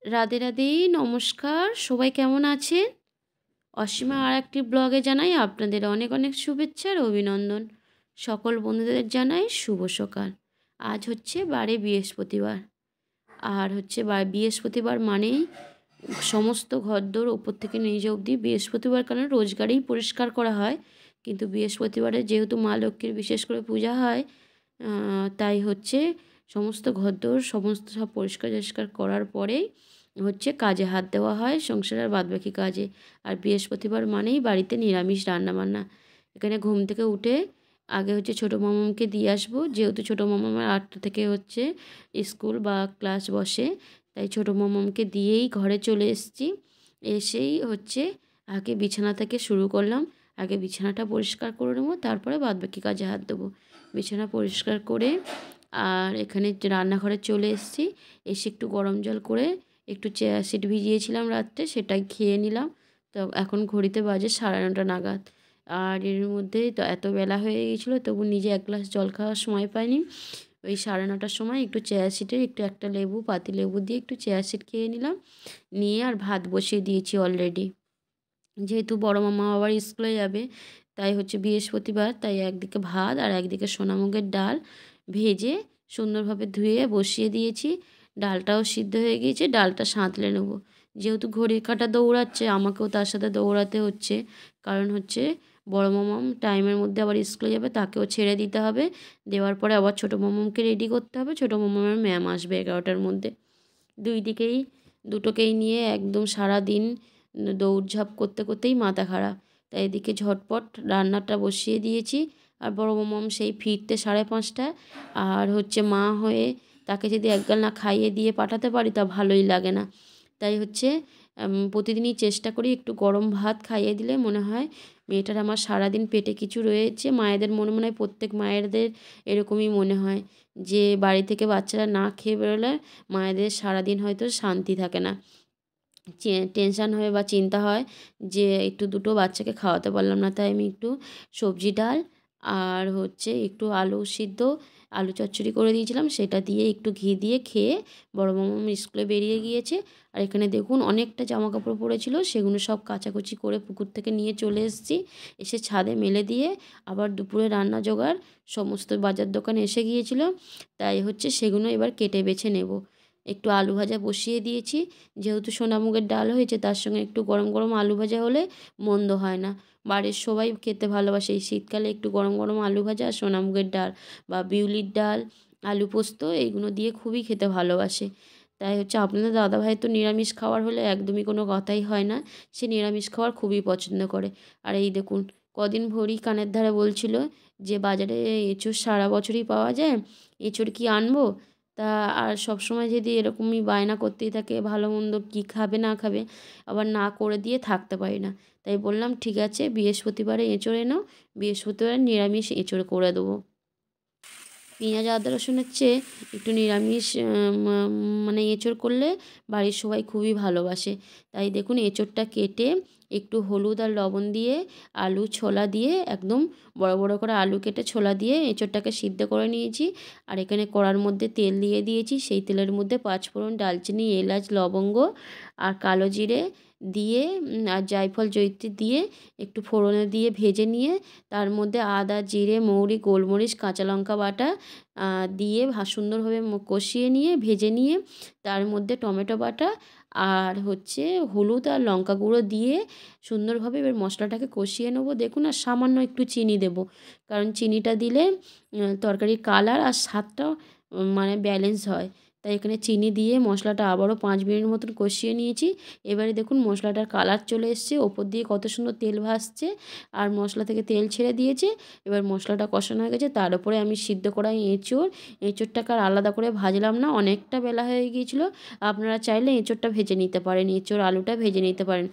রাধে রাধে, নমস্কার। সবাই কেমন আছেন? অসীমা আর একটি ব্লগে জানাই আপনাদের অনেক অনেক শুভেচ্ছা আর অভিনন্দন। সকল বন্ধুদের জানাই শুভ সকাল। আজ হচ্ছে বারে বৃহস্পতিবার। আর হচ্ছে বৃহস্পতিবার মানেই সমস্ত ঘরদোর ওপর থেকে নিচে অবধি বৃহস্পতিবার কারণে রোজগারেই পরিষ্কার করা হয়, কিন্তু বৃহস্পতিবারে যেহেতু মা লক্ষ্মীর বিশেষ করে পূজা হয়, তাই হচ্ছে সমস্ত ঘরদোর সমস্ত সব পরিষ্কার টরিষ্কার করার পরেই হচ্ছে কাজে হাত দেওয়া হয়, সংসারের বাদবাকি কাজে। আর বৃহস্পতিবার মানেই বাড়িতে নিরামিষ রান্নাবান্না। এখানে ঘুম থেকে উঠে আগে হচ্ছে ছোটো মামাকে দিয়ে আসবো, যেহেতু ছোটো মামার 8টা থেকে হচ্ছে স্কুল বা ক্লাস বসে, তাই ছোটো মামাকে দিয়েই ঘরে চলে এসেছি। এসেই হচ্ছে আগে বিছানা থেকে শুরু করলাম। আগে বিছানাটা পরিষ্কার করে নেবো, তারপরে বাদবাকি কাজে হাত দেবো। বিছানা পরিষ্কার করে আর এখানে রান্নাঘরে চলে এসেছি। এসে একটু গরম জল করে একটু চিয়া সিড ভিজিয়েছিলাম রাত্রে, সেটাই খেয়ে নিলাম। তো এখন ঘড়িতে বাজে 9:30 নাগাদ। আর এর মধ্যে তো এত বেলা হয়ে গিয়েছিলো, তবু নিজে এক গ্লাস জল খাওয়ার সময় পাইনি। ওই 9:30টার সময় একটু চিয়া সিডের একটু একটা লেবু, পাতি লেবু দিয়ে একটু চিয়া সিড খেয়ে নিলাম। নিয়ে আর ভাত বসিয়ে দিয়েছি অলরেডি। যেহেতু বড় মামা আবার স্কুলে যাবে, তাই হচ্ছে বৃহস্পতিবার, তাই একদিকে ভাত আর একদিকে সোনামুগের ডাল ভেজে সুন্দরভাবে ধুয়ে বসিয়ে দিয়েছি। ডালটাও সিদ্ধ হয়ে গিয়েছে, ডালটা সাঁতলে নেবো। যেহেতু ঘড়ির কাঁটা দৌড়াচ্ছে, আমাকেও তার সাথে দৌড়াতে হচ্ছে। কারণ হচ্ছে বড় মামাম টাইমের মধ্যে আবার স্কুলে যাবে, তাকেও ছেড়ে দিতে হবে। দেওয়ার পরে আবার ছোটো মামামকে রেডি করতে হবে। ছোটো মামামের ম্যাম আসবে 11টার মধ্যে। দুটোকেই নিয়ে একদম সারা দিন দৌড়ঝাঁপ করতে করতেই মাথা খারাপ। তাই এদিকে ঝটপট রান্নাটা বসিয়ে দিয়েছি। আর বড় মামাম সেই ফিরতে 5:30। আর হচ্ছে মা হয়ে তাকে যদি একগাল না খাইয়ে দিয়ে পাঠাতে পারি তা ভালোই লাগে না। তাই হচ্ছে প্রতিদিনই চেষ্টা করি একটু গরম ভাত খাইয়ে দিলে মনে হয় মেয়েটার আমার সারাদিন পেটে কিছু রয়েছে। মায়েদের মনে মনে হয়, প্রত্যেক মায়েদের এরকমই মনে হয় যে বাড়ি থেকে বাচ্চারা না খেয়ে বেরোলে মায়েদের সারাদিন হয়তো শান্তি থাকে না। টেনশান হয় বা চিন্তা হয় যে একটু দুটো বাচ্চাকে খাওয়াতে পারলাম না। তাই আমি একটু সবজি ডাল আর হচ্ছে একটু আলু সিদ্ধ, আলু চচ্চড়ি করে দিয়েছিলাম, সেটা দিয়ে একটু ঘি দিয়ে খেয়ে বড় মামাম স্কুলে বেরিয়ে গিয়েছে। আর এখানে দেখুন অনেকটা জামা কাপড় পরেছিল, সেগুলো সব কাচাকুচি করে পুকুর থেকে নিয়ে চলে এসেছি। এসে ছাদে মেলে দিয়ে আবার দুপুরে রান্না জোগাড় সমস্ত বাজার দোকানে এসে গিয়েছিল, তাই হচ্ছে সেগুলো এবার কেটে বেছে নেব। একটু আলু ভাজা বসিয়ে দিয়েছি। যেহেতু সোনামুগের ডাল হয়েছে, তার সঙ্গে একটু গরম গরম আলু ভাজা হলে মন্দ হয় না। বাড়ির সবাই খেতে ভালোবাসে এই শীতকালে একটু গরম গরম আলু ভাজা আর সোনামুগের ডাল বা বিউলির ডাল, আলু পোস্ত, এইগুলো দিয়ে খুবই খেতে ভালোবাসে। তাই হচ্ছে আপনাদের দাদাভাই তো নিরামিষ খাওয়ার হলে একদমই কোনো কথাই হয় না, সে নিরামিষ খাওয়ার খুবই পছন্দ করে। আর এই দেখুন কদিন ভরি কানের ধারে বলছিল যে বাজারে এঁচোড় সারা বছরই পাওয়া যায়, এঁচোড় কি আনবো? তা আর সবসময় যদি এরকমই বায়না করতেই থাকে ভালো মন্দ কী খাবে না খাবে, আবার না করে দিয়ে থাকতে পারি না। তাই বললাম ঠিক আছে, বৃহস্পতিবারে এঁচোড় এনো, বৃহস্পতিবারে নিরামিষ এঁচোড় করে দেবো। পেঁয়াজ আদা রসুনের চেয়ে একটু নিরামিষ মানে এঁচোড় করলে বাড়ির সবাই খুবই ভালোবাসে। তাই দেখুন এঁচোড়টা কেটে একটু হলুদ আর লবণ দিয়ে আলু ছোলা দিয়ে একদম বড় বড় করে আলু কেটে ছোলা দিয়ে এঁচোড়টাকে সিদ্ধ করে নিয়েছি। আর এখানে কড়ার মধ্যে তেল দিয়ে দিয়েছি, সেই তেলের মধ্যে পাঁচফোড়ন, দালচিনি, এলাচ, লবঙ্গ আর কালো জিরে দিয়ে আর জায়ফল জয়িত্রী দিয়ে একটু ফোড়নে দিয়ে ভেজে নিয়ে তার মধ্যে আদা, জিরে, মৌরি, গোলমরিচ, কাঁচা লঙ্কা বাটা দিয়ে সুন্দরভাবে কষিয়ে নিয়ে ভেজে নিয়ে তার মধ্যে টমেটো বাটা আর হচ্ছে হলুদ আর লঙ্কা গুঁড়ো দিয়ে সুন্দরভাবে এবার মশলাটাকে কষিয়ে নেবো। দেখুন আর সামান্য একটু চিনি দেবো, কারণ চিনিটা দিলে তরকারির কালার আর স্বাদটা মানে ব্যালেন্স হয়। তাই এখানে চিনি দিয়ে মশলাটা আবারও 5 মিনিট মতন কষিয়ে নিয়েছি। এবারে দেখুন মশলাটার কালার চলে এসছে, ওপর দিয়ে কত সুন্দর তেল ভাসছে আর মশলা থেকে তেল ছেড়ে দিয়েছে। এবার মশলাটা কষানো হয়ে গেছে, তার উপরে আমি সিদ্ধ করা এঁচোড়টাকে আর আলাদা করে ভাজলাম না, অনেকটা বেলা হয়ে গিয়েছিলো। আপনারা চাইলে এঁচোড়টা ভেজে নিতে পারেন, এঁচোড় আলুটা ভেজে নিতে পারেন,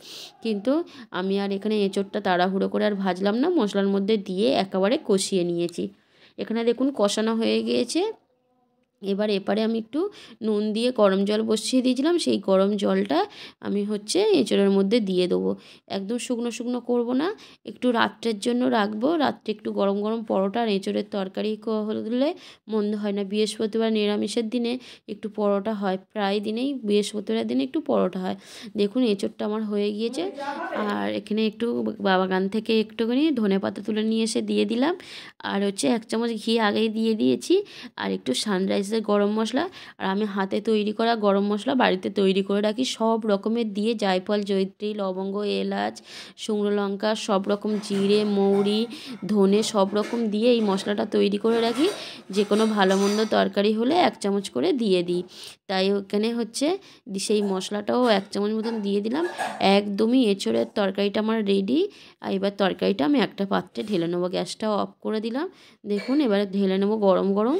কিন্তু আমি আর এখানে এঁচোড়টা তাড়াহুড়ো করে আর ভাজলাম না, মশলার মধ্যে দিয়ে একেবারে কষিয়ে নিয়েছি। এখানে দেখুন কষানো হয়ে গিয়েছে। এবার এপারে আমি একটু নুন দিয়ে গরম জল বসিয়ে দিয়েছিলাম, সেই গরম জলটা আমি হচ্ছে এঁচোড়ের মধ্যে দিয়ে দেবো। একদম শুকনো শুকনো করব না, একটু রাত্রের জন্য রাখবো। রাত্রে একটু গরম গরম পরোটা আর এঁচোড়ের তরকারি হলে মন্দ হয় না। বৃহস্পতিবার নিরামিষের দিনে একটু পরোটা হয়, প্রায় দিনেই বৃহস্পতিবার দিনে একটু পরোটা হয়। দেখুন এঁচোড়টা আমার হয়ে গিয়েছে। আর এখানে একটু বাগান থেকে একটুখানি ধনেপাতা তুলে নিয়ে এসে দিয়ে দিলাম, আর হচ্ছে 1 চামচ ঘি আগেই দিয়ে দিয়েছি, আর একটু সানরাইজের গরম মশলা। আর আমি হাতে তৈরি করা গরম মশলা বাড়িতে তৈরি করে রাখি, সব রকমের দিয়ে জায়ফল, জয়িত্রী, লবঙ্গ, এলাচ, শুকনো লঙ্কা, সব রকম জিরে, মৌরি, ধনে সব রকম দিয়ে এই মশলাটা তৈরি করে রাখি। যে কোনো ভালো মন্দ তরকারি হলে 1 চামচ করে দিয়ে দিই। তাই ওখানে হচ্ছে সেই মশলাটাও 1 চামচ মতন দিয়ে দিলাম। একদমই এঁচোড়ের তরকারিটা আমার রেডি। আর এবার তরকারিটা আমি একটা পাত্রে ঢেলে নেবো, গ্যাসটাও অফ করে দিলাম। দেখুন এবারে ঢেলে নেবো গরম গরম,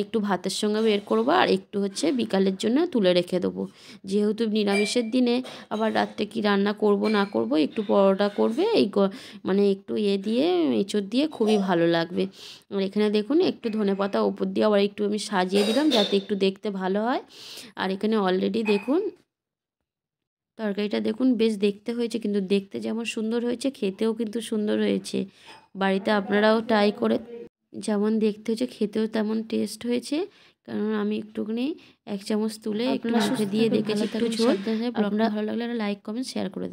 একটু ভাতের সঙ্গে বের করবো, আর একটু হচ্ছে বিকালের জন্য তুলে রেখে দেবো। যেহেতু নিরামিষের দিনে আবার রাত্রে কি রান্না করব না করব, একটু পরোটা করবে এই মানে একটু দিয়ে এঁচোড় দিয়ে খুবই ভালো লাগবে। আর এখানে দেখুন একটু ধনেপাতা ওপর দিয়ে আবার একটু আমি সাজিয়ে দিলাম যাতে একটু দেখতে ভালো হয়। আর এখানে অলরেডি দেখুন তরকারিটা দেখুন বেশ দেখতে হয়েছে, কিন্তু দেখতে যেমন সুন্দর হয়েছে খেতেও কিন্তু সুন্দর হয়েছে। বাড়িতে আপনারাও ট্রাই করে, যেমন দেখতে হয়েছে খেতেও তেমন টেস্ট হয়েছে। কারণ আমি একটুখানি 1 চামচ তুলে একটু মুখে দিয়ে দেখেছি একটু ঝোল। আপনার ভালো লাগলে লাইক কমেন্ট শেয়ার করে দেবেন।